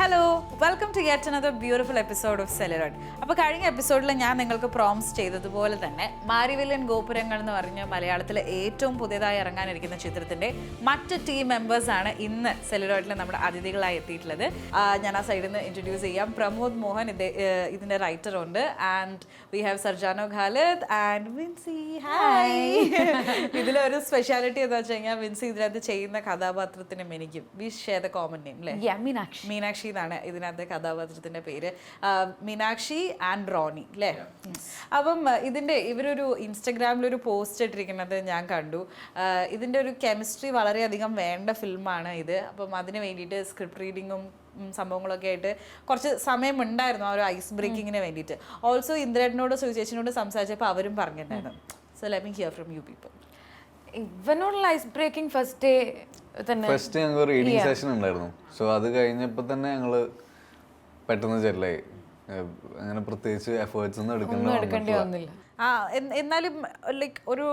Hello, welcome to yet another beautiful episode of celluloid. അപ്പോൾ കഴിഞ്ഞ എപ്പിസോഡിൽ ഞാൻ നിങ്ങൾക്ക് പ്രോമിസ് ചെയ്തതുപോലെ തന്നെ മാരിവില്ലൻ ഗോപുരങ്ങൾ എന്ന് പറഞ്ഞ മലയാളത്തിലെ ഏറ്റവും പുതിയതായി ഇറങ്ങാനിരിക്കുന്ന ചിത്രത്തിൻ്റെ മറ്റ് ടീം മെമ്പേഴ്സാണ് ഇന്ന് സെലിറോയിഡിൽ നമ്മുടെ അതിഥികളായി എത്തിയിട്ടുള്ളത്. ഞാൻ ആ സൈഡിൽ നിന്ന് ഇൻട്രൊഡ്യൂസ് ചെയ്യാം. പ്രമോദ് മോഹൻ ഇതിൻ്റെ റൈറ്ററുണ്ട്. And we have Sarjano Khalid and Vincy. Hi. ഇതിലൊരു സ്പെഷ്യാലിറ്റി എന്താ വെച്ച് കഴിഞ്ഞാൽ വിൻസി ഇതിനകത്ത് ചെയ്യുന്ന കഥാപാത്രത്തിന് എനിക്കും we share the common name അല്ലേ? മീനാക്ഷി എന്നാണ് ഇതിനകത്ത് കഥാപാത്രത്തിന്റെ പേര്. മീനാക്ഷി ആൻഡ് റോണി അല്ലേ? അപ്പം ഇവരൊരു ഇൻസ്റ്റഗ്രാമിലൊരു പോസ്റ്റ് ഇട്ടിരിക്കുന്നത് ഞാൻ കണ്ടു. ഇതിൻ്റെ ഒരു കെമിസ്ട്രി വളരെയധികം വേണ്ട ഫിലിമാണ് ഇത്. അപ്പം അതിന് വേണ്ടിയിട്ട് സ്ക്രിപ്റ്റ് റീഡിങ്ങും സംഭവങ്ങളൊക്കെ ആയിട്ട് കുറച്ച് സമയം ഉണ്ടായിരുന്നു ആ ഒരു ഐസ് ബ്രേക്കിങ്ങിന് വേണ്ടിയിട്ട്. ഓൾസോ ഇന്ദ്രനോട് സുചേച്ചിനോട് സംസാരിച്ചപ്പോൾ അവരും പറഞ്ഞിട്ടുണ്ടായിരുന്നു. So let me hear from you people. ഇവനോടുള്ള ഐസ് ബ്രേക്കിംഗ് ഫസ്റ്റ് ഞങ്ങൾ റീഡിങ് സെഷൻ ഉണ്ടായിരുന്നു. സോ അത് കഴിഞ്ഞപ്പോൾ തന്നെ ഞങ്ങൾ പെട്ടെന്ന് ചെല്ലായി. അങ്ങനെ പ്രത്യേകിച്ച് എഫേർട്സ് ഒന്നും എടുക്കേണ്ടി വന്നില്ല. എന്നാലും ലൈക്ക് ഒരു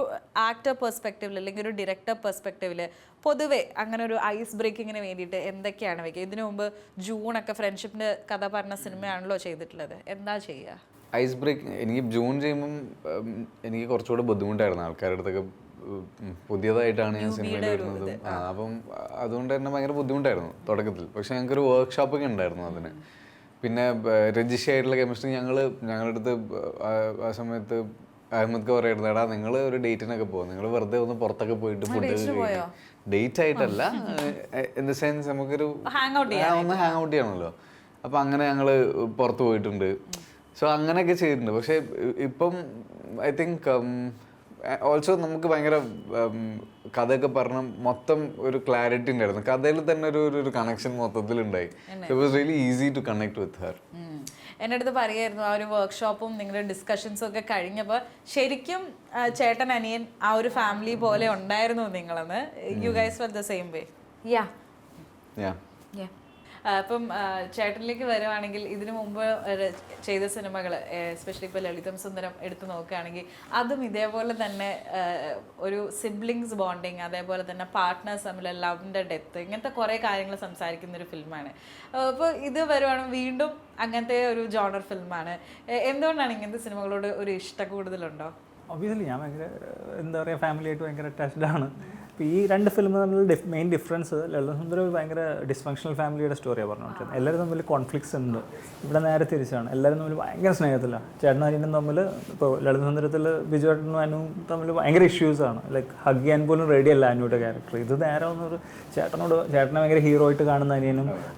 ആക്ടർ പെർസ്പെക്റ്റീവിൽ അല്ലെങ്കിൽ ഒരു ഡയറക്ടർ പെർസ്പെക്റ്റീവിൽ പൊതുവെ അങ്ങനെ ഒരു ഐസ് ബ്രേക്കിങ്ങിന് വേണ്ടിയിട്ട് എന്തൊക്കെയാണ് വയ്ക്കുക? ഇതിനു മുമ്പ് ജൂണൊക്കെ ഫ്രണ്ട്ഷിപ്പിൻ്റെ കഥ പറഞ്ഞ സിനിമയാണല്ലോ ചെയ്തിട്ടുള്ളത്. എന്താ ചെയ്യുക? ഐസ് ബ്രേക്ക് എനിക്ക് ജൂൺ ചെയ്യുമ്പം എനിക്ക് കുറച്ചുകൂടെ ബുദ്ധിമുട്ടായിരുന്നു. ആൾക്കാരുടെ അടുത്തൊക്കെ പുതിയതായിട്ടാണ് ഞാൻ സിനിമയിൽ വരുന്നതും. അപ്പം അതുകൊണ്ട് തന്നെ ഭയങ്കര ബുദ്ധിമുട്ടായിരുന്നു തുടക്കത്തിൽ. പക്ഷെ ഞങ്ങൾക്കൊരു വർക്ക്ഷോപ്പൊക്കെ ഉണ്ടായിരുന്നു അതിന്. പിന്നെ രജിസ്റ്റർ കെമിസ്ട്രി ഞങ്ങളുടെ അടുത്ത് ആ സമയത്ത് അഹമ്മദ് പറയായിരുന്നു, എടാ നിങ്ങൾ ഒരു ഡേറ്റിനൊക്കെ പോകും, നിങ്ങൾ വെറുതെ ഒന്ന് പുറത്തൊക്കെ പോയിട്ട് ഫുഡ് ഡേറ്റ് ആയിട്ടല്ല, ഇൻ ദ സെൻസ് നമുക്കൊരു ഒന്ന് ഹാങ് ഔട്ട് ചെയ്യണമല്ലോ. അപ്പം അങ്ങനെ ഞങ്ങൾ പുറത്ത് പോയിട്ടുണ്ട്. സോ അങ്ങനെയൊക്കെ ചെയ്തിട്ടുണ്ട്. പക്ഷേ ഇപ്പം ഐ തിങ്ക് ഓൾസോ നമുക്ക് ഭയങ്കര കഥയൊക്കെ പറഞ്ഞ മൊത്തം ഒരു ക്ലാരിറ്റി ഉണ്ടായിരുന്നു. കഥയിൽ തന്നെ ഒരു കണക്ഷൻ മൊത്തത്തിലുണ്ടായി. It was really easy to connect with her. എൻ്റെ അടുത്ത് പറയായിരുന്നു ആ ഒരു വർക്ക്ഷോപ്പും നിങ്ങളുടെ ഡിസ്കഷൻസും ഒക്കെ കഴിഞ്ഞപ്പോൾ ശരിക്കും ചേട്ടൻ അനിയൻ ആ ഒരു ഫാമിലി പോലെ ഉണ്ടായിരുന്നു നിങ്ങളെന്ന്. You guys felt the same way? Yeah. അപ്പം ചേട്ടനിലേക്ക് വരുവാണെങ്കിൽ ഇതിനു മുമ്പ് ചെയ്ത സിനിമകൾ എസ്പെഷ്യലി ഇപ്പോൾ ലളിതം സുന്ദരം എടുത്തു നോക്കുകയാണെങ്കിൽ അതും ഇതേപോലെ തന്നെ ഒരു സിബ്ലിങ്സ് ബോണ്ടിങ്, അതേപോലെ തന്നെ പാർട്ട്നേഴ്സ് തമ്മിൽ ലവിൻ്റെ ഡെത്ത്, ഇങ്ങനത്തെ കുറേ കാര്യങ്ങൾ സംസാരിക്കുന്നൊരു ഫിലിമാണ്. അപ്പോൾ ഇത് വരുവാണെങ്കിൽ വീണ്ടും അങ്ങനത്തെ ഒരു ജോണർ ഫിലിമാണ്. എന്തുകൊണ്ടാണ് ഇങ്ങനത്തെ സിനിമകളോട് ഒരു ഇഷ്ടം കൂടുതലുണ്ടോ? ഒബ്വിയസ്ലി ഞാൻ ഭയങ്കര എന്താ പറയുക ഫാമിലിയായിട്ട് ഭയങ്കര അറ്റാച്ച്ഡ് ആണ്. ഇപ്പോൾ ഈ രണ്ട് ഫിലിം തമ്മിൽ മെയിൻ ഡിഫറൻസ്, ലളിതം സുന്ദരം ഒരു ഭയങ്കര ഡിസ്ഫങ്ഷണൽ ഫാമിലിയുടെ സ്റ്റോറിയാണ് പറഞ്ഞുകൊണ്ടിരുന്നത്. എല്ലാവരും തമ്മിൽ കോൺഫ്ലിക്ട്സ് ഉണ്ട്. ഇവിടെ നേരെ തിരിച്ചാണ്. എല്ലാവരും തമ്മിൽ ഭയങ്കര സ്നേഹത്തിലാണ്. ചേട്ടനും അനിയനും തമ്മിൽ ഇപ്പോൾ ലളിതം സുന്ദരത്തിൽ ബിജു ചേട്ടനും അനുവും തമ്മിൽ ഭയങ്കര ഇഷ്യൂസാണ്. ലൈക്ക് ഹഗ് ചെയ്യാൻ പോലും റെഡിയല്ല അനുവിൻ്റെ ക്യാരക്ടർ. ഇത് നേരെ ഒന്നൊരു ചേട്ടനെ ഭയങ്കര ഹീറോ ആയിട്ട് കാണുന്ന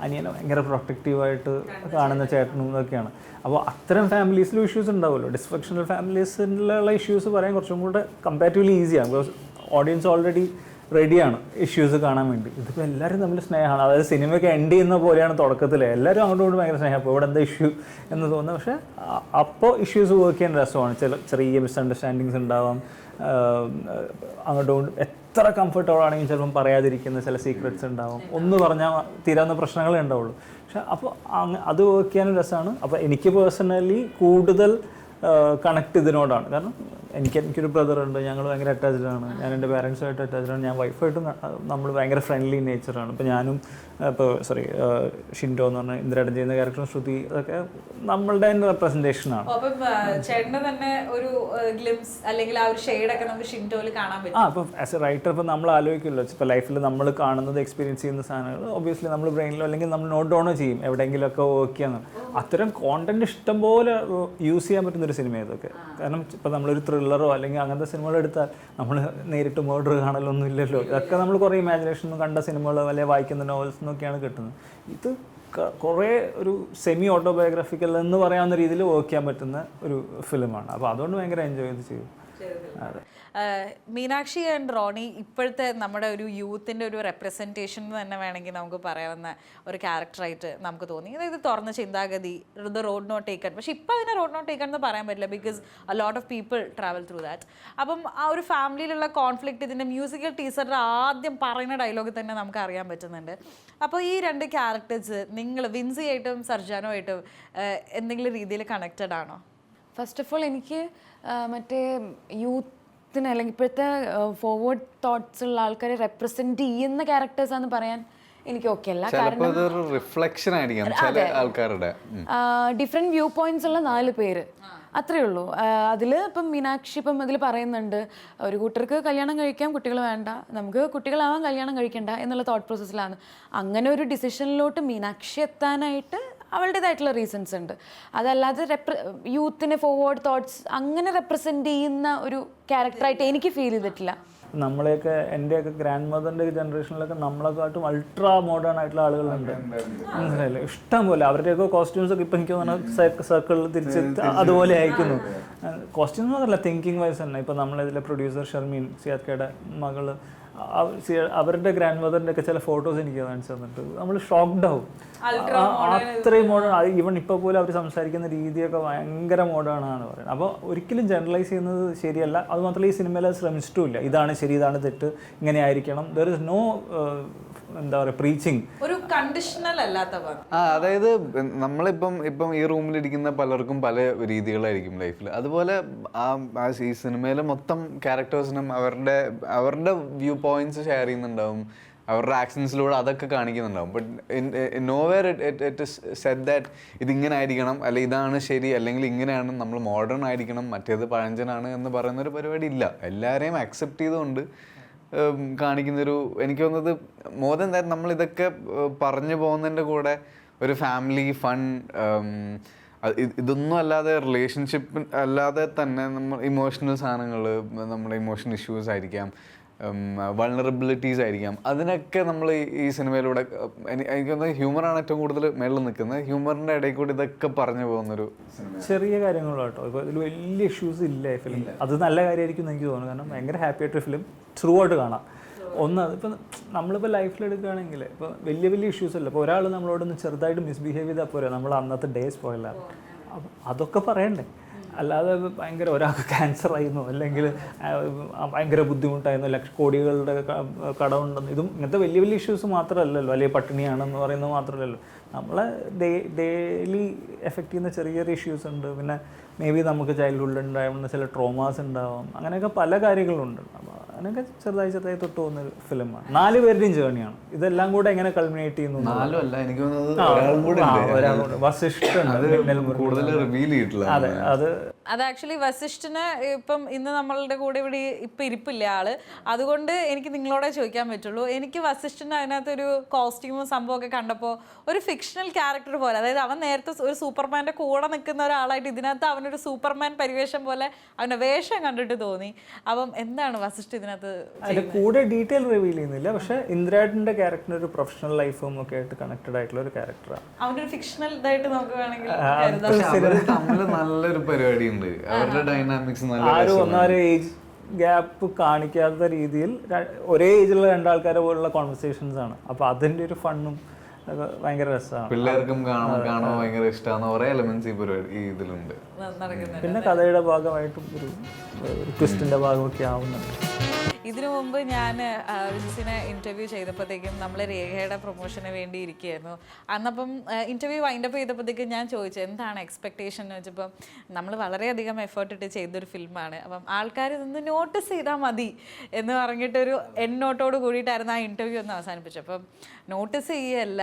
അനിയനെ ഭയങ്കര പ്രൊട്ടക്റ്റീവായിട്ട് കാണുന്ന ചേട്ടനും ഇതൊക്കെയാണ്. അപ്പോൾ അത്തരം ഫാമിലീസിലും ഇഷ്യൂസ് ഉണ്ടാവുമല്ലോ. ഡിസ്ഫങ്ഷണൽ ഫാമിലീസിലുള്ള ഇഷ്യൂസ് പറയാൻ കുറച്ചും കൂടെ കമ്പാരിറ്റീവ്ലി ഈസിയാണ്. ബിക്കോസ് ഓഡിയൻസ് ഓൾറെഡി റെഡിയാണ് ഇഷ്യൂസ് കാണാൻ വേണ്ടി. ഇതിപ്പോൾ എല്ലാവരും തമ്മിൽ സ്നേഹമാണ്. അതായത് സിനിമയൊക്കെ എൻഡ് ചെയ്യുന്ന പോലെയാണ് തുടക്കത്തിൽ. എല്ലാവരും അങ്ങോട്ടും ഇങ്ങോട്ടും ഭയങ്കര സ്നേഹം. അപ്പോൾ ഇവിടെ എന്താ ഇഷ്യൂ എന്ന് തോന്നുന്നത്. പക്ഷേ അപ്പോൾ ഇഷ്യൂസ് വർക്ക് ചെയ്യാൻ രസമാണ്. ചെറിയ മിസ്അണ്ടർസ്റ്റാൻഡിങ്സ് ഉണ്ടാവാം. അങ്ങോട്ടും ഇങ്ങോട്ടും എത്ര കംഫർട്ടബിൾ ആണെങ്കിൽ ചിലപ്പം പറയാതിരിക്കുന്ന ചില സീക്രറ്റ്സ് ഉണ്ടാവും. ഒന്ന് പറഞ്ഞാൽ തീരാവുന്ന പ്രശ്നങ്ങളേ ഉണ്ടാവുള്ളൂ. പക്ഷെ അപ്പോൾ അത് വർക്ക് ചെയ്യാനും രസമാണ്. അപ്പോൾ എനിക്ക് പേഴ്സണലി കൂടുതൽ കണക്ട് ഇതിനോടാണ്. കാരണം എനിക്കൊരു ബ്രദറുണ്ട്. ഞങ്ങൾ ഭയങ്കര അറ്റാച്ച്ഡ് ആണ്. ഞാൻ എൻ്റെ പാരൻസുമായിട്ട് അറ്റാച്ച്ഡ് ആണ്. ഞാൻ വൈഫായിട്ടും നമ്മൾ ഭയങ്കര ഫ്രണ്ട്ലി നേച്ചറാണ്. ഇപ്പോൾ ഞാനും ഷിൻഡോ എന്ന് പറഞ്ഞാൽ ഇന്ദ്രേട്ടൻ ചെയ്യുന്ന ക്യാരക്ടറും ശ്രുതി, അതൊക്കെ നമ്മളുടെ തന്നെ റെപ്രസെൻറ്റേഷനാണ്. ഇപ്പം ആസ് എ റൈറ്റർ ഇപ്പോൾ നമ്മൾ ആലോചിക്കുമല്ലോ, ഇപ്പോൾ ലൈഫിൽ നമ്മൾ കാണുന്നത് എക്സ്പീരിയൻസ് ചെയ്യുന്ന സാധനങ്ങൾ ഒബ്വിയസ്ലി നമ്മൾ ബ്രെയിനിലോ അല്ലെങ്കിൽ നമ്മൾ നോട്ട് ഡൗണോ ചെയ്യും എവിടെയെങ്കിലുമൊക്കെ വർക്ക് ചെയ്യാൻ. അത്തരം കോണ്ടന്റ് ഇഷ്ടംപോലെ യൂസ് ചെയ്യാൻ പറ്റുന്നൊരു സിനിമ ഇതൊക്കെ. കാരണം ഇപ്പോൾ നമ്മളൊരു ത്രില്ലറോ അല്ലെങ്കിൽ അങ്ങനത്തെ സിനിമകൾ എടുത്താൽ നമ്മൾ നേരിട്ട് മർഡർ കാണലൊന്നും ഇല്ലല്ലോ. ഇതൊക്കെ നമ്മൾ കുറേ ഇമാജിനേഷനും കണ്ട സിനിമകളോ അല്ലെങ്കിൽ വായിക്കുന്ന നോവൽസ് എന്നൊക്കെയാണ് കിട്ടുന്നത്. ഇത് കുറേ ഒരു സെമി ഓട്ടോബയോഗ്രഫിക്കൽ എന്ന് പറയാവുന്ന രീതിയിൽ വർക്ക് ചെയ്യാൻ പറ്റുന്ന ഒരു ഫിലിമാണ്. അപ്പോൾ അതുകൊണ്ട് ഭയങ്കര എൻജോയ് ചെയ്ത് ചെയ്യും. അതെ. മീനാക്ഷി ആൻഡ് റോണി ഇപ്പോഴത്തെ നമ്മുടെ ഒരു യൂത്തിൻ്റെ ഒരു റെപ്രസെൻറ്റേഷൻ തന്നെ വേണമെങ്കിൽ നമുക്ക് പറയാവുന്ന ഒരു ക്യാരക്ടറായിട്ട് നമുക്ക് തോന്നി. അതായത് തുറന്ന ചിന്താഗതി, ദ റോഡ് നോട്ട് ടേക്കൺ. പക്ഷേ ഇപ്പോൾ അതിനെ റോഡ് നോട്ട് ടേക്കൺ എന്ന് പറയാൻ പറ്റില്ല, because a lot of people travel through that. അപ്പം ആ ഒരു ഫാമിലിയിലുള്ള കോൺഫ്ലിക്റ്റ് ഇതിൻ്റെ മ്യൂസിക്കൽ ടീച്ചറുടെ ആദ്യം പറയുന്ന ഡയലോഗിൽ തന്നെ നമുക്ക് അറിയാൻ പറ്റുന്നുണ്ട്. അപ്പോൾ ഈ രണ്ട് ക്യാരക്ടേഴ്സ് നിങ്ങൾ വിൻസി ആയിട്ടും സർജാനോ ആയിട്ടും എന്തെങ്കിലും രീതിയിൽ കണക്റ്റഡ് ആണോ? ഫസ്റ്റ് ഓഫ് ഓൾ എനിക്ക് മറ്റേ അല്ലെങ്കിൽ ഇപ്പോഴത്തെ ഫോർവേഡ് തോട്ട്സ് ഉള്ള ആൾക്കാരെ റെപ്രസെൻറ്റ് ചെയ്യുന്ന ക്യാരക്ടേഴ്സാണെന്ന് പറയാൻ എനിക്ക് ഓക്കെ അല്ല. ചിലപ്പോൾ ഇതൊരു റിഫ്ലക്ഷൻ ആയിരിക്കാം ചില ആൾക്കാരുടെ. ഡിഫറെൻറ്റ് വ്യൂ പോയിന്റ്സ് ഉള്ള 4 പേര്, അത്രേ ഉള്ളൂ. അതിൽ ഇപ്പം മീനാക്ഷി ഇപ്പം അതിൽ പറയുന്നുണ്ട്, ഒരു കൂട്ടർക്ക് കല്യാണം കഴിക്കാം, കുട്ടികൾ വേണ്ട, നമുക്ക് കുട്ടികളാവാൻ കല്യാണം കഴിക്കണ്ട എന്നുള്ള തോട്ട് പ്രോസസ്സിലാണ്. അങ്ങനെ ഒരു ഡിസിഷനിലോട്ട് മീനാക്ഷി എത്താനായിട്ട് അവളുടേതായിട്ടുള്ള റീസൺസ് ഉണ്ട്. അതല്ലാതെ യൂത്തിനെ ഫോർവേഡ് തോട്ട്സ് അങ്ങനെ റെപ്രസെൻ്റ് ചെയ്യുന്ന ഒരു ക്യാരക്ടറായിട്ട് എനിക്ക് ഫീൽ ചെയ്തിട്ടില്ല. നമ്മളെയൊക്കെ എൻ്റെയൊക്കെ ഗ്രാൻഡ് മദറിൻ്റെ ജനറേഷനിലൊക്കെ നമ്മളെക്കാട്ടും അൾട്രാ മോഡേൺ ആയിട്ടുള്ള ആളുകളുണ്ട്, മനസ്സിലായില്ലേ? ഇഷ്ടം പോലെ അവരുടെയൊക്കെ കോസ്റ്റ്യൂംസ് ഒക്കെ ഇപ്പം എനിക്ക് തോന്നുന്നു സർക്കിളിൽ തിരിച്ച് അതുപോലെ അയക്കുന്നു. കോസ്റ്റ്യൂംസ് മാത്രമല്ല, തിങ്കിങ് വൈസ് തന്നെ. ഇപ്പം നമ്മളിതിലെ പ്രൊഡ്യൂസർ ഷർമീൻ സിയാദ്ക്കയുടെ മകള്, അവരുടെ ഗ്രാൻഡ് മദറിൻ്റെ ഒക്കെ ചില ഫോട്ടോസ് എനിക്ക് കാണിച്ചു തന്നിട്ട് നമ്മൾ ഷോക്ക്ഡ് ആവും. അത്രയും മോഡേൺ. ഈവൻ ഇപ്പോൾ പോലും അവർ സംസാരിക്കുന്ന രീതിയൊക്കെ ഭയങ്കര മോഡേൺ ആണ് പറയുന്നത്. അപ്പോൾ ഒരിക്കലും ജനറലൈസ് ചെയ്യുന്നത് ശരിയല്ല. അതുമാത്രമല്ല, ഈ സിനിമയിൽ അത് ശ്രമിച്ചിട്ടുമില്ല ഇതാണ് ശരി ഇതാണ് തെറ്റ് ഇങ്ങനെ ആയിരിക്കണം. ദർ ഇസ് നോ എന്താ പറയുക പ്രീച്ചിങ്, ഒരു കണ്ടീഷണൽ അല്ലാത്ത. അതായത് നമ്മളിപ്പം ഈ റൂമിലിരിക്കുന്ന പലർക്കും പല രീതികളായിരിക്കും ലൈഫിൽ. അതുപോലെ ഈ സിനിമയിലെ മൊത്തം ക്യാരക്ടേഴ്സിനും അവരുടെ വ്യൂ പോയിന്റ്സ് ഷെയർ ചെയ്യുന്നുണ്ടാവും, അവരുടെ ആക്ഷൻസിലൂടെ അതൊക്കെ കാണിക്കുന്നുണ്ടാവും. But nowhere it is said that ഇതിങ്ങനെ ആയിരിക്കണം, അല്ലെങ്കിൽ ഇതാണ് ശരി, അല്ലെങ്കിൽ ഇങ്ങനെയാണ് നമ്മൾ മോഡേൺ ആയിരിക്കണം, മറ്റേത് പഴഞ്ചനാണ് എന്ന് പറയുന്നൊരു പരിപാടി ഇല്ല. എല്ലാവരെയും അക്സെപ്റ്റ് ചെയ്തുകൊണ്ട് കാണിക്കുന്നൊരു, എനിക്ക് തോന്നുന്നത് മോർ ദാൻ ദാറ്റ് നമ്മളിതൊക്കെ പറഞ്ഞു പോകുന്നതിൻ്റെ കൂടെ ഒരു ഫാമിലി ഫൺ, ഇതൊന്നും അല്ലാതെ റിലേഷൻഷിപ്പ് അല്ലാതെ തന്നെ നമ്മൾ ഇമോഷണൽ സാധനങ്ങൾ, നമ്മുടെ ഇമോഷണൽ ഇഷ്യൂസ് ആയിരിക്കാം, വൾണറബിലിറ്റീസ് ആയിരിക്കാം, അതിനൊക്കെ നമ്മൾ ഈ സിനിമയിലൂടെ എനിക്ക് തോന്നുന്നത് ഹ്യൂമറാണ് ഏറ്റവും കൂടുതൽ മേളിൽ നിൽക്കുന്നത്. ഹ്യൂമറിൻ്റെ ഇടയിൽ കൂടി ഇതൊക്കെ പറഞ്ഞു പോകുന്നൊരു ചെറിയ കാര്യങ്ങളോ കേട്ടോ. ഇപ്പോൾ ഇതിൽ വലിയ ഇഷ്യൂസ് ഇല്ല ഈ ഫിലിം. അത് നല്ല കാര്യമായിരിക്കും എന്ന് എനിക്ക് തോന്നുന്നു. കാരണം ഭയങ്കര ഹാപ്പി ആയിട്ടൊരു ഫിലിം ത്രൂ ഔട്ട് കാണാം. ഒന്ന് അതിപ്പോൾ നമ്മളിപ്പോൾ ലൈഫിലെടുക്കുകയാണെങ്കിൽ ഇപ്പോൾ വലിയ വലിയ ഇഷ്യൂസ് അല്ല. ഇപ്പോൾ ഒരാൾ നമ്മളോടൊന്ന് ചെറുതായിട്ട് മിസ്ബിഹേവ് ചെയ്താൽ പോരാ, നമ്മൾ അന്നത്തെ ഡേ സ്പോയിലാണ്. അപ്പം അതൊക്കെ പറയണ്ടേ. അല്ലാതെ ഭയങ്കര ഒരാൾക്ക് ക്യാൻസർ ആയിരുന്നു, അല്ലെങ്കിൽ ഭയങ്കര ബുദ്ധിമുട്ടായിരുന്നു, കോടികളുടെ കടമുണ്ടെന്ന്, ഇതും ഇങ്ങനത്തെ വലിയ വലിയ ഇഷ്യൂസ് മാത്രമല്ലല്ലോ, അല്ലെങ്കിൽ പട്ടിണിയാണെന്ന് പറയുന്നത് മാത്രമല്ലല്ലോ. നമ്മളെ ഡെയിലി എഫക്റ്റ് ചെയ്യുന്ന ചെറിയ ചെറിയ ഇഷ്യൂസ് ഉണ്ട്. പിന്നെ മേ ബി നമുക്ക് ചൈൽഡ്ഹുഡിൽ ഉണ്ടാവുന്ന ചില ട്രോമാസ് ഉണ്ടാവാം, അങ്ങനെയൊക്കെ പല കാര്യങ്ങളുണ്ട്. അപ്പോൾ അങ്ങനെയൊക്കെ ചെറുതായി തൊട്ട് പോകുന്നൊരു ഫിലിമാണ്. 4 പേരുടെയും ജേണിയാണ്. ഇതെല്ലാം കൂടെ എങ്ങനെ കൾമിനേറ്റ് ചെയ്യുന്നു. അതെ, അത് ആക്ച്വലി വസിഷ്ഠന് ഇപ്പം ഇന്ന് നമ്മളുടെ കൂടെ ഇവിടെ ഇപ്പം ഇരിപ്പില്ല ആള്. അതുകൊണ്ട് എനിക്ക് നിങ്ങളോടെ ചോദിക്കാൻ പറ്റുള്ളൂ. എനിക്ക് വസിഷ്ഠന് അതിനകത്തൊരു കോസ്റ്റ്യൂമും സംഭവമൊക്കെ കണ്ടപ്പോൾ ഒരു ഫിക്ഷണൽ ക്യാരക്ടർ പോലെ, അതായത് അവൻ നേരത്തെ ഒരു സൂപ്പർമാൻ്റെ കൂടെ നിൽക്കുന്ന ഒരാളായിട്ട് ഇതിനകത്ത് അവനൊരു സൂപ്പർമാൻ പരിവേഷം പോലെ അവൻ്റെ വേഷം കണ്ടിട്ട് തോന്നി. അപ്പം എന്താണ് വസിഷ്ഠ ഇതിനകത്ത് കൂടെ ഡീറ്റെയിൽ റിവീൽ ചെയ്യുന്നില്ല, പക്ഷെ ഇന്ദ്രേട്ടന്റെ ക്യാരക്ടറിന് ഒരു പ്രൊഫഷണൽ ലൈഫും ഒക്കെ ആയിട്ട് കണക്റ്റഡ് ആയിട്ടുള്ള ഒരു ക്യാരക്ടറാണ്. അവനൊരു ഫിക്ഷണൽ ഇതായിട്ട് നമുക്ക് വേണമെങ്കിൽ നല്ലൊരു പരിപാടി ഉണ്ട്. അവരുടെ ഡൈനാമിക്സ് ആരും ഒന്നാരും ഏജ് ഗ്യാപ്പ് കാണിക്കാത്ത രീതിയിൽ ഒരേ ഏജിലുള്ള 2 ആൾക്കാരെ പോലുള്ള കോൺവെർസേഷൻസ് ആണ്. അപ്പോൾ അതിൻ്റെ ഒരു ഫണ്ണും ഭയങ്കര രസമാണ്. പിള്ളേർക്കും കാണാൻ ഭയങ്കര ഇഷ്ടമാണ്. കുറേ എലമെന്റ്സ് ഈ ഇതിലുണ്ട്. പിന്നെ കഥയുടെ ഭാഗമായിട്ടും ഒരു ട്വിസ്റ്റിന്റെ ഭാഗമൊക്കെ ആവുന്നുണ്ട്. ഇതിനു മുമ്പ് ഞാൻ വിൻസിനെ ഇൻ്റർവ്യൂ ചെയ്തപ്പോഴത്തേക്കും നമ്മൾ രേഖയുടെ പ്രൊമോഷന് വേണ്ടി ഇരിക്കുകയായിരുന്നു. അന്നപ്പം ഇൻ്റർവ്യൂ വൈൻഡപ്പ് ചെയ്തപ്പോഴത്തേക്കും ഞാൻ ചോദിച്ചു എന്താണ് എക്സ്പെക്റ്റേഷൻ എന്ന് വെച്ചപ്പം നമ്മൾ വളരെയധികം എഫേർട്ട് ഇട്ട് ചെയ്തൊരു ഫിലിമാണ്, അപ്പം ആൾക്കാർ ഇതൊന്ന് നോട്ടീസ് ചെയ്താൽ മതി എന്ന് പറഞ്ഞിട്ടൊരു എന്നോട്ടോട് കൂടിയിട്ടായിരുന്നു ആ ഇൻ്റർവ്യൂ ഒന്ന് അവസാനിപ്പിച്ചത്. അപ്പം നോട്ടീസ് ചെയ്യല്ല,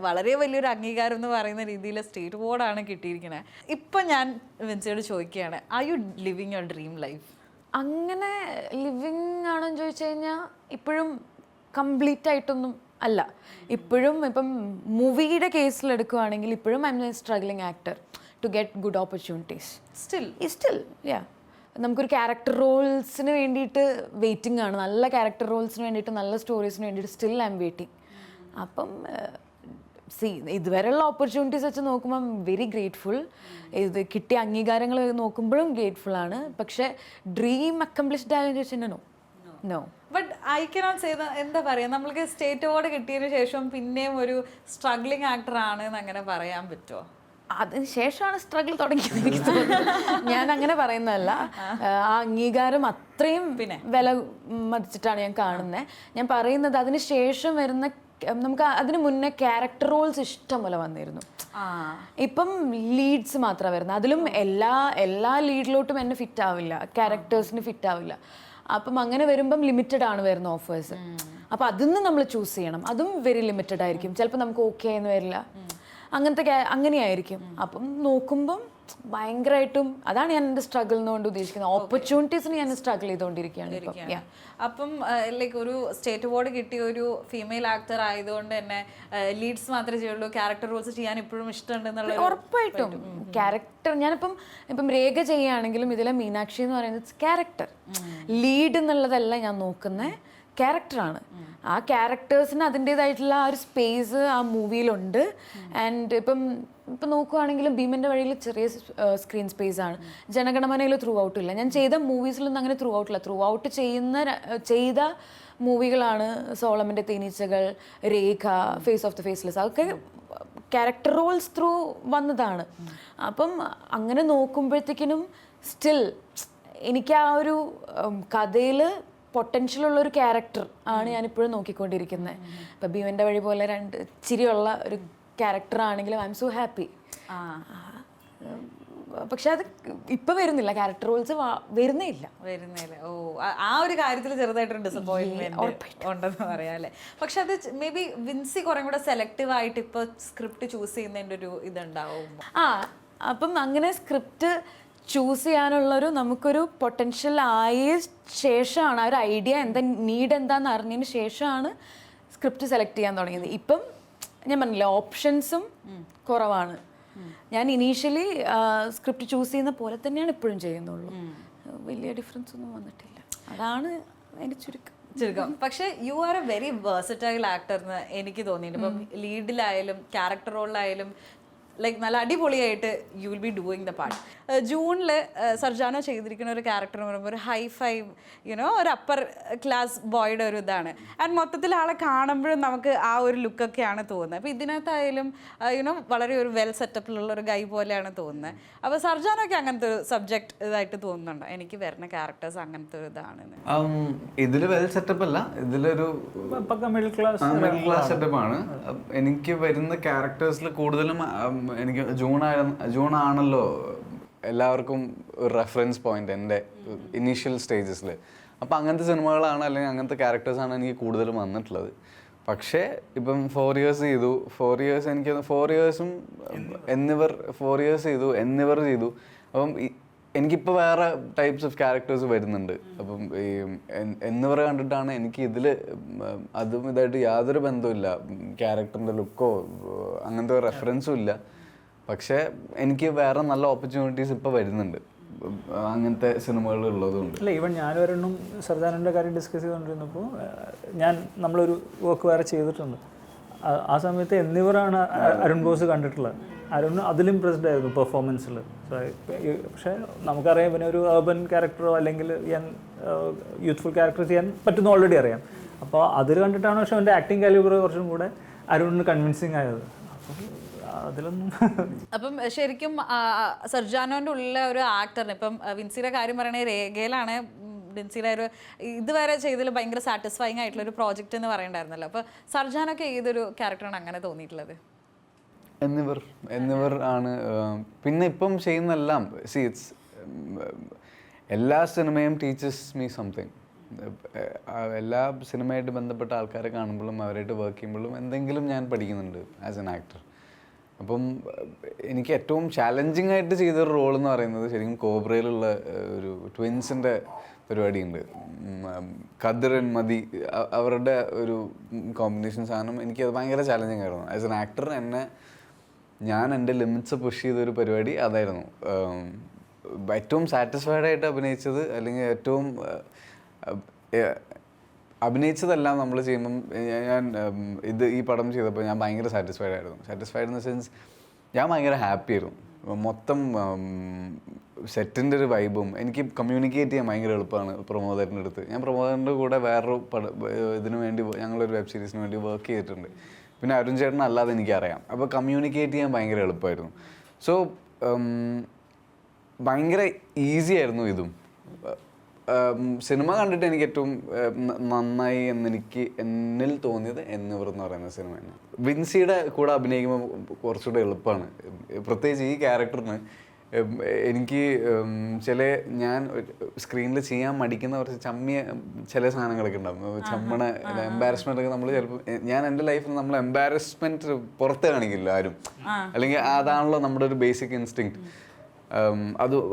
വളരെ വലിയൊരു അംഗീകാരം എന്ന് പറയുന്ന രീതിയിൽ സ്റ്റേറ്റ് അവാർഡാണ് കിട്ടിയിരിക്കുന്നത്. ഇപ്പം ഞാൻ വിൻസിയോട് ചോദിക്കുകയാണ്, are you living your dream life? അങ്ങനെ ലിവിങ് ആണോന്ന് ചോദിച്ചു കഴിഞ്ഞാൽ ഇപ്പോഴും കംപ്ലീറ്റ് ആയിട്ടൊന്നും അല്ല. ഇപ്പോഴും ഇപ്പം മൂവിയുടെ കേസിലെടുക്കുകയാണെങ്കിൽ ഇപ്പോഴും I am a struggling actor to get good opportunities. Still yeah നമുക്കൊരു ക്യാരക്ടർ റോൾസിന് വേണ്ടിയിട്ട് വെയിറ്റിംഗ് ആണ്. നല്ല ക്യാരക്ടർ റോൾസിന് വേണ്ടിയിട്ട്, നല്ല സ്റ്റോറീസിന് വേണ്ടിയിട്ട് സ്റ്റിൽ ഐ എം വെയിറ്റിംഗ്. അപ്പം ഇതുവരെയുള്ള ഓപ്പർച്യൂണിറ്റീസ് വെച്ച് നോക്കുമ്പം വെരി ഗ്രേറ്റ്ഫുൾ. ഇത് കിട്ടിയ അംഗീകാരങ്ങൾ നോക്കുമ്പോഴും ഗ്രേറ്റ്ഫുൾ ആണ്. പക്ഷേ ഡ്രീം അക്കംപ്ലിഷ്ഡ് ആയെന്ന് ചോദിച്ചാൽ no. But I cannot say എന്താ പറയുക, നമ്മൾക്ക് സ്റ്റേറ്റ് അവാർഡ് കിട്ടിയതിന് ശേഷം പിന്നെയും ഒരു സ്ട്രഗ്ലിംഗ് ആക്ടർ ആണ് എന്ന് അങ്ങനെ പറയാൻ പറ്റുമോ? അതിന് ശേഷമാണ് സ്ട്രഗിൾ തുടങ്ങിയത് എനിക്ക് തോന്നുന്നത്. ഞാൻ അങ്ങനെ പറയുന്നതല്ല. ആ അംഗീകാരം അത്രയും വില മതിച്ചിട്ടാണ് ഞാൻ കാണുന്നത്. ഞാൻ പറയുന്നത് അതിന് ശേഷം വരുന്ന, നമുക്ക് അതിന് മുന്നേ ക്യാരക്ടർ റോൾസ് ഇഷ്ടം പോലെ വന്നിരുന്നു. ഇപ്പം ലീഡ്സ് മാത്രമാണ് വരുന്നത്. അതിലും എല്ലാ ലീഡിലോട്ടും എന്നെ ഫിറ്റ് ആവില്ല, ക്യാരക്ടേഴ്സിന് ഫിറ്റ് ആവില്ല. അപ്പം അങ്ങനെ വരുമ്പം ലിമിറ്റഡ് ആണ് വരുന്ന ഓഫേഴ്സ്. അപ്പോൾ അതിന്ന് നമ്മൾ ചൂസ് ചെയ്യണം. അതും വെരി ലിമിറ്റഡ് ആയിരിക്കും. ചിലപ്പോൾ നമുക്ക് ഓക്കെ എന്ന് വരില്ല, അങ്ങനെയായിരിക്കും. അപ്പം നോക്കുമ്പം ഭയങ്കരമായിട്ടും അതാണ് ഞാൻ എൻ്റെ സ്ട്രഗിൾ എന്നുകൊണ്ട് ഉദ്ദേശിക്കുന്നത്. ഓപ്പർച്യൂണിറ്റീസിന് ഞാൻ സ്ട്രഗിൾ ചെയ്തുകൊണ്ടിരിക്കുകയാണ് ഇപ്പം. അപ്പം ലൈക്ക് ഒരു സ്റ്റേറ്റ് അവാർഡ് കിട്ടിയ ഒരു ഫീമെയിൽ ആക്ടർ ആയതുകൊണ്ട് തന്നെ ലീഡ്സ് മാത്രമേ ചെയ്യുള്ളൂ, ക്യാരക്ടർ റോൾസ് ചെയ്യാൻ ഇപ്പോഴും ഇഷ്ടമുണ്ടെന്നുള്ള ഉറപ്പായിട്ടും ക്യാരക്ടർ ഇപ്പം രേഖ ചെയ്യുകയാണെങ്കിലും ഇതിലെ മീനാക്ഷി എന്ന് പറയുന്നത് ക്യാരക്ടർ, ലീഡ് എന്നുള്ളതല്ല ഞാൻ നോക്കുന്നത്, ക്യാരക്ടറാണ്. ആ ക്യാരക്ടേഴ്സിന് അതിൻ്റേതായിട്ടുള്ള ആ ഒരു സ്പേസ് ആ മൂവിയിലുണ്ട്. ആൻഡ് ഇപ്പം നോക്കുകയാണെങ്കിലും ഭീമൻ്റെ വഴിയിൽ ചെറിയ സ്ക്രീൻ സ്പേസ് ആണ്, ജനഗണമനയിൽ ത്രൂ ഔട്ട് ഇല്ല. ഞാൻ ചെയ്ത മൂവീസിലൊന്നും അങ്ങനെ ത്രൂ ഔട്ടില്ല. ത്രൂ ഔട്ട് ചെയ്ത മൂവികളാണ് സോളമൻ്റെ തേനീച്ചകൾ, രേഖ, ഫേസ് ഓഫ് ദ ഫേസ്ലെസ്, അതൊക്കെ ക്യാരക്ടർ റോൾസ് ത്രൂ വന്നതാണ്. അപ്പം അങ്ങനെ നോക്കുമ്പോഴത്തേക്കിനും സ്റ്റിൽ എനിക്ക് ആ ഒരു കഥയിൽ പൊട്ടൻഷ്യൽ ഉള്ളൊരു ക്യാരക്ടർ ആണ് ഞാനിപ്പോഴും നോക്കിക്കൊണ്ടിരിക്കുന്നത്. ഇപ്പം ഭീമൻ്റെ വഴി പോലെ ചിരിയുള്ള ഒരു ക്യാരക്ടർ ആണെങ്കിലും ഐ എം സോ ഹാപ്പി. പക്ഷെ അത് ഇപ്പം വരുന്നില്ല, ക്യാരക്ടർ റോൾസ് വരുന്നില്ല. ഓ, ആ ഒരു കാര്യത്തിൽ ചെറുതായിട്ടൊരു ഡിസപ്പോയിൻമെന്റ് ഉണ്ടെന്ന് പറയാം അല്ലേ. പക്ഷെ അത് മേ ബി വിൻസി കുറേ കൂടെ സെലക്റ്റീവ് ആയിട്ട് ഇപ്പൊ സ്ക്രിപ്റ്റ് ചൂസ് ചെയ്യുന്നതിൻ്റെ ഒരു ഇതുണ്ടാവും. അപ്പം അങ്ങനെ സ്ക്രിപ്റ്റ് ചൂസ് ചെയ്യാനുള്ളൊരു നമുക്കൊരു പൊട്ടൻഷ്യൽ ആയ ശേഷമാണ്, ആ ഒരു ഐഡിയ എന്താ, നീഡ് എന്താണെന്ന് അറിഞ്ഞതിന് ശേഷമാണ് സ്ക്രിപ്റ്റ് സെലക്ട് ചെയ്യാൻ തുടങ്ങിയത്. ഇപ്പം ഞാൻ പറഞ്ഞില്ല, ഓപ്ഷൻസും കുറവാണ്. ഞാൻ ഇനീഷ്യലി സ്ക്രിപ്റ്റ് ചൂസ് ചെയ്യുന്ന പോലെ തന്നെയാണ് ഇപ്പോഴും ചെയ്യുന്നുള്ളൂ. വലിയ ഡിഫറൻസ് ഒന്നും വന്നിട്ടില്ല. അതാണ് അതിൻ്റെ ചുരുക്കം. പക്ഷെ you are A very versatile actor എന്ന് എനിക്ക് തോന്നിയിട്ടുണ്ട്. ഇപ്പം ലീഡിലായാലും ക്യാരക്ടർ റോളിലായാലും ലൈക്ക് നല്ല അടിപൊളിയായിട്ട് you will be doing the part. ജൂണിൽ സർജാനോ ചെയ്തിരിക്കുന്ന ഒരു ക്യാരക്ടർ എന്ന് പറയുമ്പോൾ ഒരു ഹൈ ഫൈവ് ഒരു അപ്പർ ക്ലാസ് ബോയുടെ ഒരു ഇതാണ്. ആൻഡ് മൊത്തത്തിൽ ആളെ കാണുമ്പോഴും നമുക്ക് ആ ഒരു ലുക്കൊക്കെയാണ് തോന്നുന്നത്. അപ്പോൾ ഇതിനകത്തായാലും വളരെ ഒരു വെൽ സെറ്റപ്പിലുള്ള ഒരു ഗൈ പോലെയാണ് തോന്നുന്നത്. അപ്പോൾ സർജാനോക്ക് അങ്ങനത്തെ ഒരു സബ്ജക്റ്റ് ഇതായിട്ട് തോന്നുന്നുണ്ടോ? എനിക്ക് വരുന്ന ക്യാരക്ടേഴ്സ് അങ്ങനത്തെ ഒരു ഇതാണ്. ഇതിൽ വെൽ സെറ്റപ്പ് അല്ല, ഇതിലൊരു മിഡിൽ ക്ലാസ് സെറ്റപ്പ് ആണ്. എനിക്ക് വരുന്ന ക്യാരക്ടേഴ്സിൽ കൂടുതലും എനിക്ക് ജൂൺ ആണല്ലോ എല്ലാവർക്കും ഒരു റെഫറൻസ് പോയിന്റ് എൻ്റെ ഇനീഷ്യൽ സ്റ്റേജസിൽ. അപ്പോൾ അങ്ങനത്തെ സിനിമകളാണ് അല്ലെങ്കിൽ അങ്ങനത്തെ ക്യാരക്ടേഴ്സാണ് എനിക്ക് കൂടുതലും വന്നിട്ടുള്ളത്. പക്ഷേ ഇപ്പം 4 years ചെയ്തു, 4 years എനിക്ക് 4 yearsഉം എന്നിവർ ചെയ്തു. അപ്പം എനിക്കിപ്പോൾ വേറെ ടൈപ്സ് ഓഫ് ക്യാരക്ടേഴ്സ് വരുന്നുണ്ട്. അപ്പം ഈ എന്നിവർ കണ്ടിട്ടാണ് എനിക്ക് ഇതിൽ അതും ഇതായിട്ട് യാതൊരു ബന്ധവുമില്ല, ക്യാരക്ടറിൻ്റെ ലുക്കോ അങ്ങനത്തെ ഒരു റെഫറൻസും ഇല്ല. പക്ഷേ എനിക്ക് വേറെ നല്ല ഓപ്പർച്യൂണിറ്റീസ് ഇപ്പോൾ വരുന്നുണ്ട് അങ്ങനത്തെ സിനിമകൾ ഉള്ളതുകൊണ്ട്. അല്ല, ഈവൻ ഞാനൊരെണ്ണം സർജാനൻ്റെ കാര്യം ഡിസ്കസ് ചെയ്തുകൊണ്ടിരുന്നപ്പോൾ നമ്മളൊരു വർക്ക് വേറെ ചെയ്തിട്ടുണ്ട്. ആ സമയത്ത് എന്നിവരാണ് അരുൺ ബോസ് കണ്ടിട്ടുള്ളത്. അരുൺ അതിൽ ഇംപ്രസ്ഡ് ആയിരുന്നു പെർഫോമൻസിൽ. പക്ഷേ നമുക്കറിയാം പിന്നെ ഒരു അർബൻ ക്യാരക്ടറോ അല്ലെങ്കിൽ യൂത്ത്ഫുൾ ക്യാരക്ടർ ചെയ്യാൻ പറ്റുന്ന ഓൾറെഡി അറിയാം. അപ്പോൾ അതിൽ കണ്ടിട്ടാണ് പക്ഷേ അവൻ്റെ ആക്ടിങ് കാലിബർ കുറച്ചും കൂടെ അരുണിന് കൺവിൻസിങ് ആയത്. അതിലൊന്നും അപ്പം ശരിക്കും സർജാനോൻ്റെ ഉള്ള ഒരു ആക്ടറിന് ഇപ്പം വിൻസിയുടെ കാര്യം പറയണത് രേഖയിലാണ്. വിൻസിയുടെ ഒരു ഇതുവരെ ചെയ്തതിൽ ഭയങ്കര സാറ്റിസ്ഫൈങ് ആയിട്ടുള്ള ഒരു പ്രോജക്റ്റ് എന്ന് പറയണ്ടായിരുന്നല്ലോ. അപ്പോൾ സർജാനൊക്കെ ഏതൊരു ക്യാരക്ടറാണ് അങ്ങനെ തോന്നിയിട്ടുള്ളത്? എന്നിവർ ആണ്. പിന്നെ ഇപ്പം ചെയ്യുന്നെല്ലാം എല്ലാ സിനിമയും ടീച്ചേഴ്സ് മീ സംതിങ്. എല്ലാ സിനിമയായിട്ട് ബന്ധപ്പെട്ട ആൾക്കാരെ കാണുമ്പോഴും അവരായിട്ട് വർക്ക് ചെയ്യുമ്പോഴും എന്തെങ്കിലും ഞാൻ പഠിക്കുന്നുണ്ട് ആസ് എൻ ആക്ടർ. അപ്പം എനിക്ക് ഏറ്റവും ചാലഞ്ചിങ് ആയിട്ട് ചെയ്തൊരു റോൾ എന്ന് പറയുന്നത് ശരിക്കും കോബ്രയിലുള്ള ഒരു ട്വിൻസിൻ്റെ പരിപാടിയുണ്ട്. ഖദർ ആൻഡ് മതി, അവരുടെ ഒരു കോമ്പിനേഷൻ സാധനം എനിക്കത് ഭയങ്കര ചാലഞ്ചിങ് ആയിരുന്നു. ആസ് എൻ ആക്ടർ ഞാൻ എൻ്റെ ലിമിറ്റ്സ് പുഷ് ചെയ്തൊരു പരിപാടി അതായിരുന്നു. ഏറ്റവും സാറ്റിസ്ഫൈഡ് ആയിട്ട് അഭിനയിച്ചത് അല്ലെങ്കിൽ ഏറ്റവും അഭിനയിച്ചതെല്ലാം നമ്മൾ ചെയ്യുമ്പം ഞാൻ ഈ പടം ചെയ്തപ്പോൾ ഞാൻ ഭയങ്കര സാറ്റിസ്ഫൈഡ് ആയിരുന്നു. സാറ്റിസ്ഫൈഡ് ഇൻ ദ സെൻസ് ഞാൻ ഭയങ്കര ഹാപ്പി ആയിരുന്നു. മൊത്തം സെറ്റിൻ്റെ ഒരു വൈബും എനിക്ക് കമ്മ്യൂണിക്കേറ്റ് ചെയ്യാൻ ഭയങ്കര എളുപ്പമാണ് പ്രമോദറിൻ്റെ അടുത്ത്. ഞാൻ പ്രമോദറിൻ്റെ കൂടെ വേറൊരു ഇതിനു വേണ്ടി ഞങ്ങളൊരു വെബ് സീരീസിന് വേണ്ടി വർക്ക് ചെയ്തിട്ടുണ്ട്. പിന്നെ അരുൺ ചേട്ടൻ അല്ലാതെ എനിക്കറിയാം. അപ്പോൾ കമ്മ്യൂണിക്കേറ്റ് ചെയ്യാൻ ഭയങ്കര എളുപ്പമായിരുന്നു. സോ ഭയങ്കര ഈസി ആയിരുന്നു ഇതും. സിനിമ കണ്ടിട്ട് എനിക്ക് ഏറ്റവും നന്നായി എന്നിൽ തോന്നിയത് എന്നിവർ എന്ന് പറയുന്ന സിനിമ തന്നെ. വിൻസിയുടെ കൂടെ അഭിനയിക്കുമ്പോൾ കുറച്ചുകൂടെ എളുപ്പമാണ്. പ്രത്യേകിച്ച് ഈ ക്യാരക്ടറിന് എനിക്ക് ഞാൻ സ്ക്രീനിൽ ചെയ്യാൻ മടിക്കുന്ന കുറച്ച് ചമ്മിയ ചില സാധനങ്ങളൊക്കെ ഉണ്ടാവും, ചമ്മണ എംബാരസ്മെന്റ് ഒക്കെ. നമ്മൾ ചിലപ്പോൾ ഞാൻ എൻ്റെ ലൈഫിൽ നമ്മൾ എംബാരസ്മെന്റ് പുറത്ത് കാണിക്കില്ല ആരും, അല്ലെങ്കിൽ അതാണല്ലോ നമ്മുടെ ഒരു ബേസിക് ഇൻസ്റ്റിങ്ക്റ്റ്.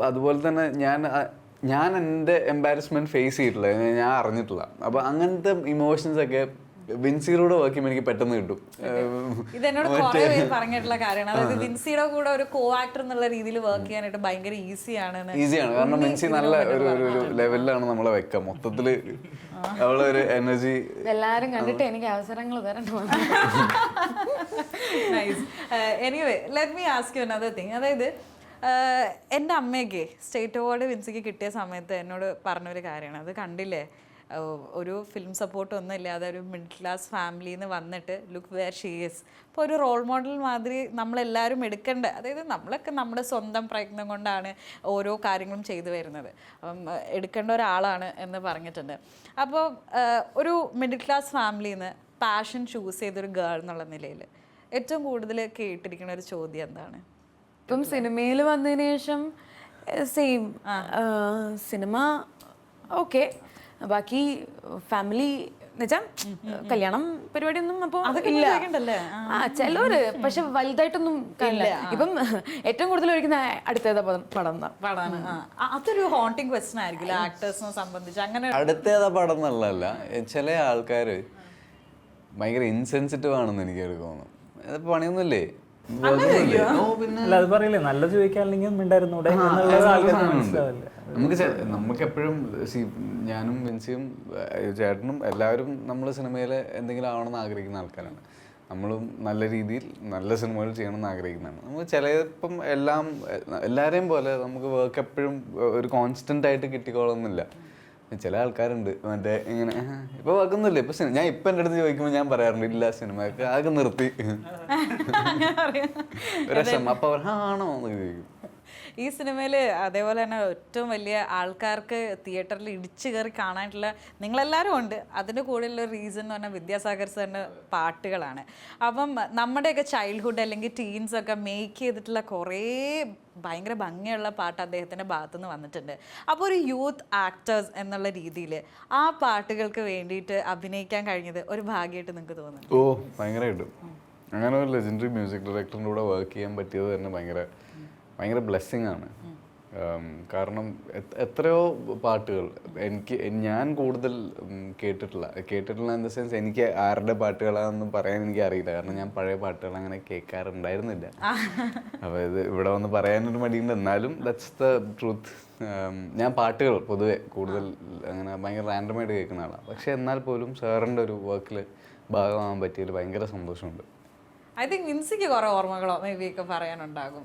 അതുപോലെ തന്നെ ഞാൻ എൻ്റെ എംബാരസ്മെന്റ് ഫേസ് ചെയ്തിട്ടില്ല, ഞാൻ അറിഞ്ഞിട്ടില്ല. അപ്പോൾ അങ്ങനത്തെ ഇമോഷൻസ് ഒക്കെ വിൻസിയുടെ വർക്ക് ചെയ്യുമ്പോൾ എനിക്ക് പെട്ടെന്ന് കിട്ടും. ഇതെന്നോട് കുറെ പേര് പറഞ്ഞിട്ടുള്ള കാര്യമാണ്. അതായത് വിൻസിയുടെ കൂടെ ഒരു കോ ആക്ടർ എന്നുള്ള രീതിയിൽ വർക്ക് ചെയ്യാനായിട്ട് ഭയങ്കര ഈസിയാണ്. കാരണം വിൻസി നല്ല ഒരു ലെവലിലാണ് നമ്മളെ വെക്കുക. മൊത്തത്തില് അവളൊരു എനർജി എല്ലാരും കണ്ടിട്ട് എനിക്ക് അവസരങ്ങൾ തരണ്ടോ. Anyway let me ask you another thing. അതായത് എൻ്റെ അമ്മയ്ക്ക് സ്റ്റേറ്റ് അവാർഡ് വിൻസിക്ക് കിട്ടിയ സമയത്ത് എന്നോട് പറഞ്ഞൊരു കാര്യമാണ്, അത് കണ്ടില്ലേ, ഒരു ഫിലിം സപ്പോർട്ട് ഒന്നും ഇല്ലാതെ ഒരു മിഡിൽ ക്ലാസ് ഫാമിലിയിൽ നിന്ന് വന്നിട്ട് ലുക്ക് വേർ ഷീ ഈസ്. ഇപ്പോൾ ഒരു റോൾ മോഡൽ മാതിരി നമ്മളെല്ലാവരും എടുക്കേണ്ട, അതായത് നമ്മളൊക്കെ നമ്മുടെ സ്വന്തം പ്രയത്നം കൊണ്ടാണ് ഓരോ കാര്യങ്ങളും ചെയ്തു വരുന്നത്, അപ്പം എടുക്കേണ്ട ഒരാളാണ് എന്ന് പറഞ്ഞിട്ടുണ്ട്. അപ്പോൾ ഒരു മിഡിൽ ക്ലാസ് ഫാമിലിയിൽ നിന്ന് പാഷൻ ചൂസ് ചെയ്തൊരു ഗേൾ എന്നുള്ള നിലയിൽ ഏറ്റവും കൂടുതൽ കേട്ടിരിക്കുന്ന ഒരു ചോദ്യം എന്താണ്? ഇപ്പം സിനിമയിൽ വന്നതിന് ശേഷം സെയിം സിനിമ ഓക്കെ, ബാക്കി ഫാമിലി എന്നുവെച്ചാൽ കല്യാണം പരിപാടിയൊന്നും അപ്പോൾ ഇല്ല. ചിലവര് പക്ഷെ വലുതായിട്ടൊന്നും ഇല്ല. ഇപ്പം ഏറ്റവും കൂടുതൽ ഒഴിക്കുന്ന അടുത്തേതാ പടം. അതൊരു ഹോണ്ടിങ് ക്വസ്റ്റ്യൻ ആയിരിക്കില്ല ആക്ടേഴ്സിനെ സംബന്ധിച്ച്. അങ്ങനെ അടുത്തേതാ പടം എന്നുള്ളതല്ല, ചില ആൾക്കാർ ഭയങ്കര ഇൻസെൻസിറ്റീവ് ആണെന്ന് എനിക്ക് തോന്നുന്നു. അത് പണിയൊന്നുമില്ലേ? അല്ല അത് പറയില്ലേ, നല്ല ചോദിക്കാല്ലെങ്കിൽ മിണ്ടായിരുന്നൂടെ. നമുക്ക് എപ്പോഴും ഞാനും വിൻസിയും ചേട്ടനും എല്ലാവരും നമ്മൾ സിനിമയിൽ എന്തെങ്കിലും ആവണമെന്ന് ആഗ്രഹിക്കുന്ന ആൾക്കാരാണ്. നമ്മളും നല്ല രീതിയിൽ നല്ല സിനിമകൾ ചെയ്യണമെന്ന് ആഗ്രഹിക്കുന്നതാണ്. നമുക്ക് ചിലപ്പം എല്ലാവരെയും പോലെ നമുക്ക് വർക്ക് എപ്പോഴും ഒരു കോൺസ്റ്റൻ്റ് ആയിട്ട് കിട്ടിക്കോളന്നില്ല. ചില ആൾക്കാരുണ്ട് മറ്റേ ഇങ്ങനെ ഇപ്പൊ വെക്കുന്നില്ല. ഇപ്പൊ ഞാൻ ഇപ്പൊ എൻ്റെ അടുത്ത് ചോദിക്കുമ്പോൾ ഞാൻ പറയാറുണ്ട് ഇല്ല സിനിമയൊക്കെ ആകെ നിർത്തി രസം. അപ്പൊ അവർ ആണോ എന്ന് ചോദിക്കും. ഈ സിനിമയിൽ അതേപോലെ തന്നെ ഏറ്റവും വലിയ ആൾക്കാർക്ക് തിയേറ്ററിൽ ഇടിച്ചു കയറി കാണാനുള്ള നിങ്ങളെല്ലാവരും ഉണ്ട്. അതിൻ്റെ കൂടെയുള്ള റീസൺ എന്ന് പറഞ്ഞാൽ വിദ്യാസാഗർ സാറിൻ്റെ പാട്ടുകളാണ്. അപ്പം നമ്മുടെയൊക്കെ ചൈൽഡ്ഹുഡ് അല്ലെങ്കിൽ ടീൻസ് ഒക്കെ മേക്ക് ചെയ്തിട്ടുള്ള കുറേ ഭയങ്കര ഭംഗിയുള്ള പാട്ട് അദ്ദേഹത്തിൻ്റെ ഭാഗത്തുനിന്ന് വന്നിട്ടുണ്ട്. അപ്പോൾ ഒരു യൂത്ത് ആക്ടേഴ്സ് എന്നുള്ള രീതിയിൽ ആ പാട്ടുകൾക്ക് വേണ്ടിയിട്ട് അഭിനയിക്കാൻ കഴിഞ്ഞത് ഒരു ഭാഗ്യമായിട്ട് നിങ്ങൾക്ക് തോന്നുന്നു? ഓ ഭയങ്കരമായിട്ടും. അങ്ങനെ ഒരു ലെജൻഡറി മ്യൂസിക് ഡയറക്ടറിൻ്റെ കൂടെ വർക്ക് ചെയ്യാൻ പറ്റിയത് തന്നെ ഭയങ്കര ബ്ലെസ്സിങ് ആണ്. കാരണം എത്രയോ പാട്ടുകൾ ഞാൻ കൂടുതൽ കേട്ടിട്ടില്ല ഇൻ ദ സെൻസ് എനിക്ക് ആരുടെ പാട്ടുകളാണെന്ന് പറയാൻ എനിക്ക് അറിയില്ല. കാരണം ഞാൻ പഴയ പാട്ടുകൾ അങ്ങനെ കേൾക്കാറുണ്ടായിരുന്നില്ല. അപ്പോൾ ഇത് ഇവിടെ വന്ന് പറയാനൊരു മടിയുണ്ട്. എന്നാലും ദാറ്റ്സ് ദ ട്രൂത്ത്. ഞാൻ പാട്ടുകൾ പൊതുവെ കൂടുതൽ അങ്ങനെ ഭയങ്കര റാൻഡമായിട്ട് കേൾക്കുന്ന ആളാണ്. പക്ഷെ എന്നാൽ പോലും സാറിൻ്റെ ഒരു വർക്കിൽ ഭാഗമാകാൻ പറ്റിയതിൽ ഭയങ്കര സന്തോഷമുണ്ട്. ഐ തിങ്ക് വിൻസിക്ക് കുറെ ഓർമ്മകളോ മേ ബി ഒക്കെ പറയാനുണ്ടാകും.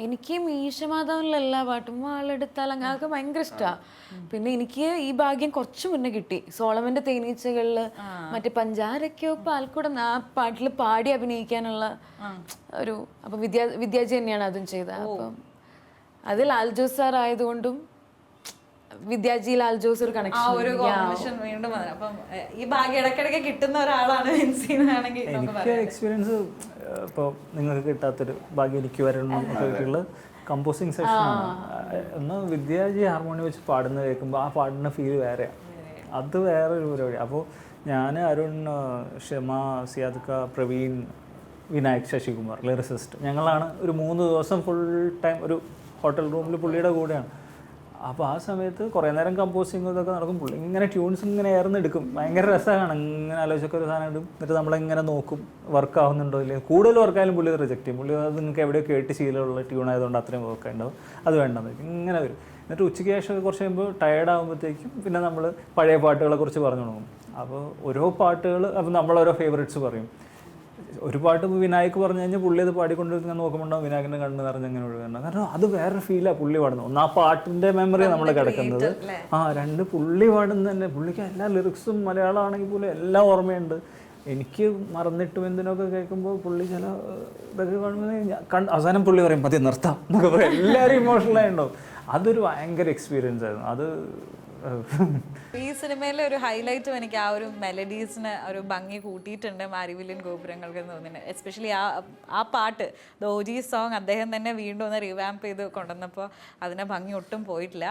എനിക്ക് മീശമാധവനിലെ എല്ലാ പാട്ടും ആളെടുത്താൽ അങ്ങനെയൊക്കെ ഭയങ്കര ഇഷ്ടമാണ്. പിന്നെ എനിക്ക് ഈ ഭാഗ്യം കുറച്ച് മുന്നേ കിട്ടി. സോളമന്റെ തേനീച്ചകളിൽ മറ്റേ പഞ്ചാരക്കോ പാൽക്കൂടം ആ പാട്ടിൽ പാടി അഭിനയിക്കാനുള്ള ഒരു അപ്പം വിദ്യാജി തന്നെയാണ് അതും ചെയ്തത്. അപ്പം അത് ലാൽ ജോസ് സാർ ആയതുകൊണ്ടും വിദ്യാജി ലാൽ ജോസ് ഒരു കണക്ഷൻ വീണ്ടും വന്നത്. അപ്പം ഈ ഭാഗ്യം ഇടയ്ക്കിടയ്ക്ക് കിട്ടുന്ന ഒരാളാണ് വിൻസിന്നാണെങ്കിൽ എനിക്ക് എക്സ്പീരിയൻസ് ഇപ്പോൾ നിങ്ങൾക്ക് കിട്ടാത്തൊരു ഭാഗ്യം എനിക്ക് വരണം കമ്പോസിങ് സെക്ഷനാണ്. എന്നാൽ വിദ്യാജി ഹാർമോണി വെച്ച് പാടുന്നത് കേൾക്കുമ്പോൾ ആ പാടുന്ന ഫീൽ വേറെയാണ്. അത് വേറൊരു പരിപാടി. അപ്പോൾ ഞാൻ അരുൺ, ഷെമ, സിയാദ്ക, പ്രവീൺ, വിനായക്, ശശികുമാർ ലിറിസിസ്റ്റ് ഞങ്ങളാണ് ഒരു 3 ദിവസം ഫുൾ ടൈം ഒരു ഹോട്ടൽ റൂമിൽ പുള്ളിയുടെ കൂടെയാണ്. അപ്പോൾ ആ സമയത്ത് കുറേ നേരം കമ്പോസിങ് ഇതൊക്കെ നടക്കും. പുള്ളി ഇങ്ങനെ ട്യൂൺസ് ഇങ്ങനെ ഏർന്നെടുക്കും. ഭയങ്കര രസമാണ്. ഇങ്ങനെ ആലോചിച്ചൊക്കെ ഒരു സാധനം ഇടും. എന്നിട്ട് നമ്മളിങ്ങനെ നോക്കും വർക്ക് ആവുന്നുണ്ടോ ഇല്ലെങ്കിൽ. കൂടുതൽ വർക്കായാലും പുള്ളി റിജക്റ്റ് ചെയ്യും. പുള്ളി അത് നിങ്ങൾക്ക് എവിടെയോ കേട്ട് ശീലമുള്ള ട്യൂൺ ആയതുകൊണ്ട് അത്രയും വർക്ക് ഉണ്ടാവും, അത് വേണ്ടെന്ന് വയ്ക്കും. ഇങ്ങനെ വരും. എന്നിട്ട് ഉച്ചയ്ക്ക് ശേഷം കുറച്ച് കഴിയുമ്പോൾ ടയേർഡ് ആകുമ്പോഴത്തേക്കും പിന്നെ നമ്മൾ പഴയ പാട്ടുകളെ കുറിച്ച് പറഞ്ഞു തുടങ്ങും. അപ്പോൾ ഓരോ പാട്ടുകൾ അപ്പോൾ നമ്മളോരോ ഫേവറേറ്റ്സ് പറയും. ഒരു പാട്ട് വിനായക് പറഞ്ഞു കഴിഞ്ഞാൽ പുള്ളി അത് പാടിക്കൊണ്ട് ഇങ്ങനെ നോക്കുമ്പോണ്ടാവും വിനായകൻ്റെ കണ്ണ് നിറഞ്ഞ് അങ്ങനെ ഒഴുകണം. കാരണം അത് വേറൊരു ഫീലാണ് പുള്ളി പാടുന്നത്. ഒന്ന് ആ പാട്ടിൻ്റെ മെമ്മറി നമ്മൾ കിടക്കുന്നത്. 2 പുള്ളി പാടുന്നത് തന്നെ. പുള്ളിക്ക് എല്ലാ ലിറിക്സും മലയാളമാണെങ്കിൽ പോലും എല്ലാം ഓർമ്മയുണ്ട്. എനിക്ക് മറന്നിട്ടും എന്തിനൊക്കെ കേൾക്കുമ്പോൾ പുള്ളി ചില ഇതൊക്കെ കാണുമ്പോൾ അവസാനം പുള്ളി പറയും മതി നിർത്താം എന്നൊക്കെ പറയും. എല്ലാവരും ഇമോഷണലായി ഉണ്ടാവും. അതൊരു ഭയങ്കര എക്സ്പീരിയൻസ് ആയിരുന്നു. അത് ഈ സിനിമയിലെ ഒരു ഹൈലൈറ്റും എനിക്ക് ആ ഒരു മെലഡീസിന് ഒരു ഭംഗി കൂട്ടിയിട്ടുണ്ട് മാരിവില്യൻ ഗോപുരങ്ങൾക്ക് എന്ന് തോന്നുന്നു. എസ്പെഷ്യലി ആ പാട്ട് ദ OG സോങ് അദ്ദേഹം തന്നെ വീണ്ടും ഒന്ന് റിവാമ്പ് ചെയ്ത് കൊണ്ടുവന്നപ്പോൾ അതിനെ ഭംഗി ഒട്ടും പോയിട്ടില്ല.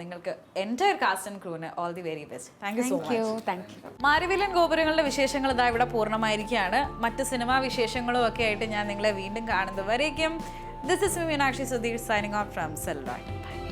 നിങ്ങൾക്ക് എൻറ്റയർ കാസ്റ്റ് ആൻഡ് ക്രൂവിന് all the very best. Thank you so much. മാരിവില്യൻ ഗോപുരങ്ങളുടെ വിശേഷങ്ങൾ ഇതാ ഇവിടെ പൂർണ്ണമായിരിക്കുകയാണ്. മറ്റ് സിനിമാ വിശേഷങ്ങളും ഒക്കെ ആയിട്ട് ഞാൻ നിങ്ങളെ വീണ്ടും കാണുന്നത് വരേക്കും. This is me, Meenakshi Sudhir, signing off from Celluloid. Bye.